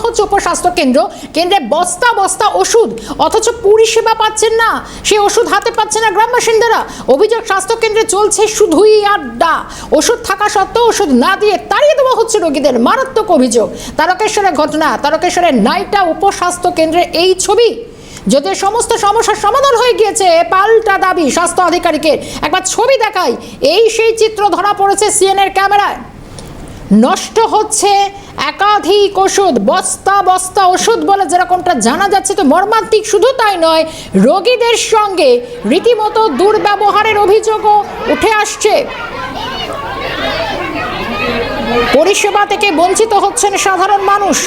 হচ্ছে উপস্বাস্থ্য কেন্দ্র, কেন্দ্রে বস্তা বস্তা ওষুধ, অথচ পরিষেবা পাচ্ছেন না, সেই ওষুধ হাতে পাচ্ছে না গ্রাম বাসিন্দারা। অভিযোগ স্বাস্থ্য কেন্দ্রে চলছে শুধুই আড্ডা, ওষুধ থাকা সত্ত্বেও ওষুধ না দিয়ে তাড়িয়ে দেওয়া হচ্ছে রোগীদের। মারাত্মক অভিযোগ। তারকেশ্বরের ঘটনা, তারকেশ্বরের নাইটা উপস্বাস্থ্য কেন্দ্রের এই ছবি। যদিও সমস্ত সমস্যার সমাধান হয়ে গিয়েছে, পাল্টা দাবি স্বাস্থ্য আধিকারিকের। একবার ছবি দেখাই, এই সেই চিত্র ধরা পড়েছে সিএনএর ক্যামেরায়। নষ্ট হচ্ছে একাধিক ওষুধ, বস্তা বস্তা ওষুধ বলে যেরকমটা জানা যাচ্ছে, তো মর্মান্তিক। শুধু তাই নয়, রোগীদের সঙ্গে রীতিমতো দুর্ব্যবহারের অভিযোগও উঠে আসছে। পরিষেবা থেকে বঞ্চিত হচ্ছেন সাধারণ মানুষ।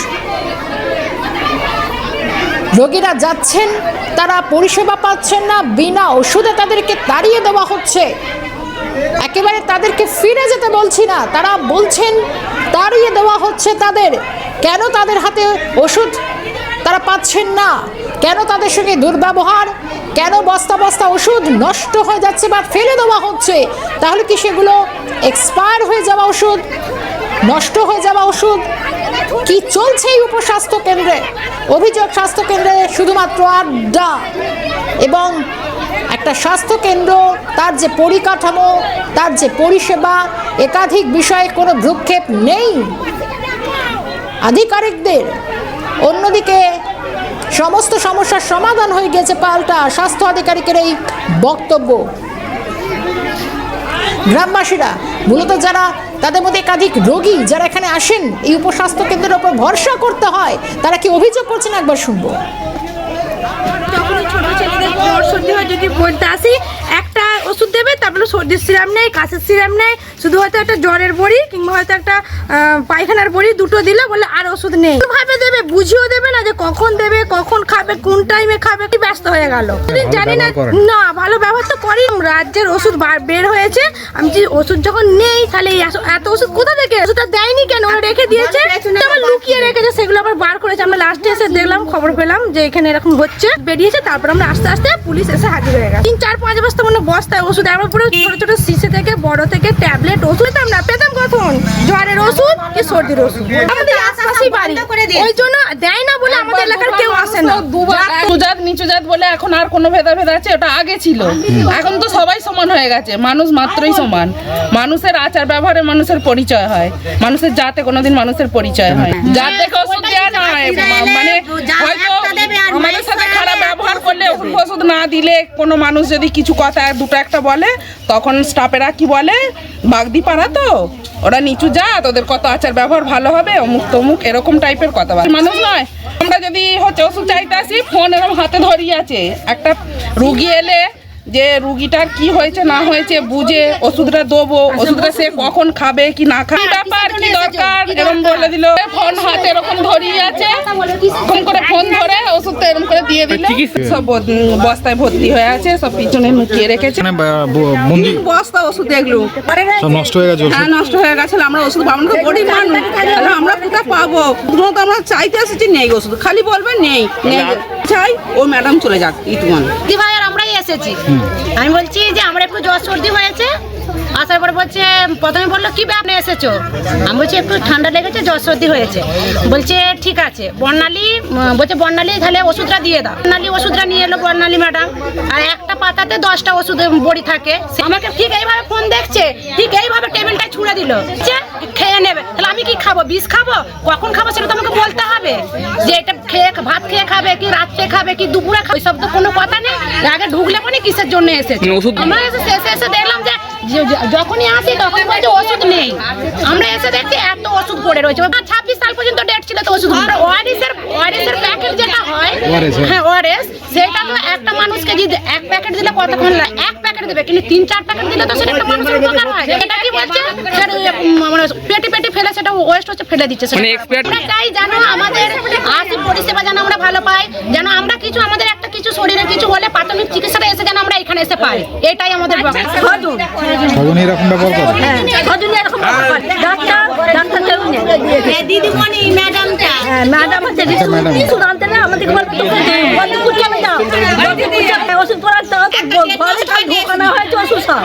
রোগীরা যাচ্ছেন, তারা পরিষেবা পাচ্ছেন না, বিনা ওষুধে তাদেরকে তাড়িয়ে দেওয়া হচ্ছে। একেবারে তাদেরকে ফিরে যেতে বলছি না, তারা বলছেন তাড়িয়ে দেওয়া হচ্ছে তাদের। কেন তাদের হাতে ওষুধ তারা পাচ্ছেন না? কেন তাদের সঙ্গে দুর্ব্যবহার? কেন বস্তা বস্তা ওষুধ নষ্ট হয়ে যাচ্ছে বা ফেলে দেওয়া হচ্ছে? তাহলে কি সেগুলো এক্সপায়ার হয়ে যাওয়া ওষুধ, নষ্ট হয়ে যাওয়া ওষুধ? কি চলছে এই উপস্বাস্থ্য কেন্দ্রে? অভিযোগ স্বাস্থ্য কেন্দ্রে শুধুমাত্র আড্ডা, এবং একটা স্বাস্থ্য কেন্দ্র, তার যে পরিকাঠামো, তার যে পরিষেবা, একাধিক বিষয়ে কোনো ভ্রুক্ষেপ নেই আধিকারিকদের। অন্যদিকে সমস্ত সমস্যার সমাধান হয়ে গেছে, পাল্টা স্বাস্থ্য আধিকারিকের এই বক্তব্য। গ্রামবাসীরা মূলত যারা, তাদের মধ্যে একাধিক রোগী যারা এখানে আসেন, এই উপস্বাস্থ্য কেন্দ্রের ওপর ভরসা করতে হয়, তারা কি অভিযোগ করছেন একবার শুনবো। যখন ছোট ছেলেদের জ্বর সর্দি হয়, যদি বলতে আসি একটা ওষুধ দেবে, তারপরে সর্দির সিরাপ নেই, কাশির সিরাপ নেই, শুধু হয়তো একটা জ্বরের বড়ি কিংবা হয়তো একটা পায়খানার বড়ি দুটো দিলে বলে আর ওষুধ নেই। ভাবে দেবে, বুঝিয়েও দেবে না যে কখন দেবে, কখন খাবে, কোন টাইমে খাবে, কি ব্যস্ত হয়ে গেল। জানি না, না ভালো ব্যবহার তো করি। রাজ্যের ওষুধ বের হয়েছে, আমি যে ওষুধ যখন নেই, তাহলে এত ওষুধ কোথা থেকে? ওষুধটা দেয়নি কেন? ওরা রেখে দিয়েছে, আবার লুকিয়ে রেখেছে, সেগুলো আবার বার করেছে। আমরা লাস্টে এসে দেখলাম, খবর পেলাম যে এখানে এরকম হচ্ছে, বেরিয়েছে। তারপর আমরা আস্তে আস্তে পুলিশ এসে হাজির হয়ে গেছে। 3-4-5 বস্তা মানে বস্তায় ওষুধ, আমার পুরো ছোট ছোট শিশে থেকে বড় থেকে ট্যাবলেট ওষুধ পেতাম না। পেতাম কখন? জ্বরের ওষুধ কি সর্দির ওষুধ। আমাদের আশপাশেই বাড়ি, ওই জন্য দেয় না বলে আমাদের এলাকার কেউ আসে না। উঁচুজাত নিচুজাত বলে এখন আর কোনো ভেদাভেদ আছে? ওটা আগে ছিল, এখন তো সবাই সমান হয়ে গেছে। মানুষ মাত্রই সমান। মানুষের আচার ব্যবহারে মানুষের পরিচয় হয়, মানুষের জাতে কোনোদিন মানুষের পরিচয় হয়। জাত দেখে ওষুধ দেওয়া নয়, মানে হয়তো আমাদের সাথে খারাপ ব্যবহার করলে, ওষুধ না দিলে, কোনো মানুষ যদি কিছু কথা দুটো একটা বলে, তখন স্টাফেরা কি বলে, বাগদি পাড়া তো ওরা নিচু জাত, ওদের কত আচার ব্যবহার ভালো হবে, অমুক তমুক এরকম টাইপের কথা বলে। মানুষ নয়। আমরা যদি হচ্ছে ওষুধ চাইতে আসি, ফোন এরকম হাতে ধরিয়ে আছে, একটা রুগী এলে যে রুগীটার কি হয়েছে না হয়েছে বুঝে ওষুধটা দেবো, ওষুধটা সে কখন খাবে কি না খাবে, ব্যাপার কি দরকার এরকম বলে দিল। ফোন হাতে এরকম ধরিয়ে আছে, এরকম করে ফোন ধরে ওষুধটা এরকম করে দিয়ে দিল। সব বস্তায় ভর্তি হয়ে আছে, সব পিছনে লুকিয়ে রেখেছে বস্তা ওষুধ। এগুলো নষ্ট হয়ে গেছে। হ্যাঁ, নষ্ট হয়ে গেছে। আমরা ওষুধ পাবো না, গরিব মানুষ, আমরা কোথায় পাবো? শুধুমাত্র আমরা চাইতে এসেছি নেই ওষুধ, খালি বলবেন নেই নেই চাই, ও ম্যাডাম চলে যাক ইতুমান। ভাই আর আমরাই এসেছি, আমি বলছি যে আমার একটু জ্বর সর্দি হয়েছে। আসার পরে বলছে, প্রথমে বললো কি আপনি এসেছো, আমি বলছি একটু ঠান্ডা লেগেছে, জ্বর সর্দি হয়েছে। বলছে ঠিক আছে, বর্ণালী বলছে, বর্ণালী তাহলে ওষুধটা দিয়ে দাও। বর্ণালী ওষুধটা নিয়ে এলো বর্ণালী ম্যাডাম, আর একটা পাতাতে 10টা ওষুধ বড়ি থাকে। আমাকে ঠিক এইভাবে ফোন দেখছে, ঠিক এইভাবে টেবিলটা ছুঁড়ে দিল, খেয়ে নেবে। তাহলে আমি কি খাবো? বিষ খাবো? কখন খাবো সেটা তো আমাকে বলতে হবে, যে এটা খেয়ে ভাত খেয়ে খাবে কি রাত্রে খাবে কি দুপুরে খাবে, ওইসব তো কোনো কথা নেই। আগে ঢুকলে মানে কিসের জন্য এসেছে? আমরা এসে দেখলাম যে যখনই আসি তখন বলছে ওষুধ নেই। আমরা এসে দেখছি এত ওষুধ পড়ে রয়েছে। 26 সাল পর্যন্ত ডেট ছিল তো ওষুধ। ওআরএসের প্যাকেট যেটা হয়, হ্যাঁ ওআরএস, সেটা তো একটা মানুষকে যদি এক প্যাকেট দিলে কতক্ষণ লাগে? এক প্যাকেট দেবে, কিন্তু 3-4 প্যাকেট দিলে তো সেটা একটা মানুষের উপকার হয়। এটা কি বলছে, মানে পেটি ফেলে সেটা ওয়েস্ট হচ্ছে, ফেলে দিচ্ছে। আমরা চাই যেন আমাদের আসি পরিষেবা যেন আমরা ভালো পাই, যেন আমরা কিছু আমাদের একটা কিছু শরীরে কিছু হলে প্রাথমিক চিকিৎসাটা এসে যেন আমরা এখানে এসে পাই, এটাই আমাদের এরকম ব্যবহার করে। দিদিমণি ম্যাডামটা ম্যাডাম হচ্ছে ওষুধ আনতে না, আমাদের ওষুধ ঢোকানো হয়েছে, ওষুধ সব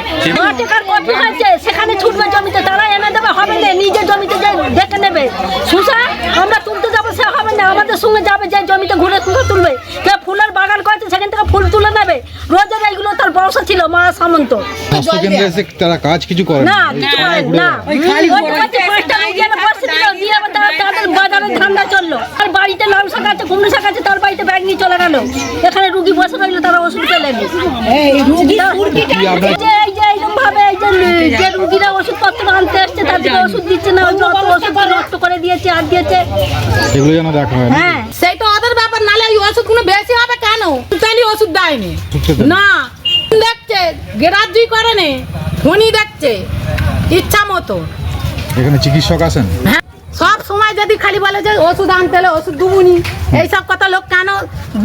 টেকার কপি হয়েছে, সেখানে ছুটবে জমিতে, তারা এনে দেবে, হবে না নিজের জমিতে যে দেখে নেবে। সুসা আমরা তুলতে যাবো, সে হবে না। ওদের সঙ্গে যাবে, যে জমিতে ঘুরে তুলে তুলবে, কে ফুলের বাগান করেছে সেখান থেকে ফুল তুলে নেবে, রোজের এইগুলো তার ব্যবসা ছিল মা সামন্ত। স্বাস্থ্য কেন্দ্রে এসে তারা কাজ কিছু করে না কিছু করেন না, ওই বলছে পাঁচটা মিডিয়ানে বসে দিল, দিয়ে আবার তাদের বাজারে ধান্দা চললো। আর বাড়িতে লাল শাক আছে, কুমড়ো শাক আছে, তার বাড়িতে ব্যাগ নিয়ে চলে গেল, এখানে রুগী বসে রইলো, তারা ওষুধ পেলেন। এইরকম ভাবে এই যে রুগীরা ওষুধপত্র আনতে আসছে তাদেরকে ওষুধ দিচ্ছে না, যত ওষুধ নষ্ট করে দিয়েছে আর দিয়েছে। এগুলো যেন দেখা হয় না। হ্যাঁ সেই তো ওদের ব্যাপার, নালে ওই ওষুধগুলো বেশি হবে কেন? তাহলে ওষুধ দেয়নি না, দেখছে গ্রাহ্যই করে নে, ফোনই দেখছে ইচ্ছা মতো। এখানে চিকিৎসক আছেন? হ্যাঁ, সব সময় যদি খালি বলে যে ওষুধ আনতে হলে ওষুধ দুবুনি, এইসব কথা লোক কেন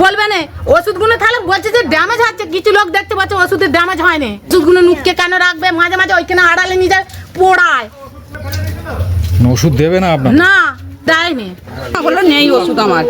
বলবে না? ওষুধগুলো তাহলে বলছে যে ড্যামেজ হচ্ছে, কিছু লোক দেখতে পাচ্ছে ওষুধের ড্যামেজ হয়নি, ওষুধগুলো নুককে কেন রাখবে? মাঝে মাঝে ওইখানে আড়ালে নিয়ে যায় পোড়ায়। ওষুধ দেবে না আপনার? না দেয়নি, বললো নেই ওষুধ আমার।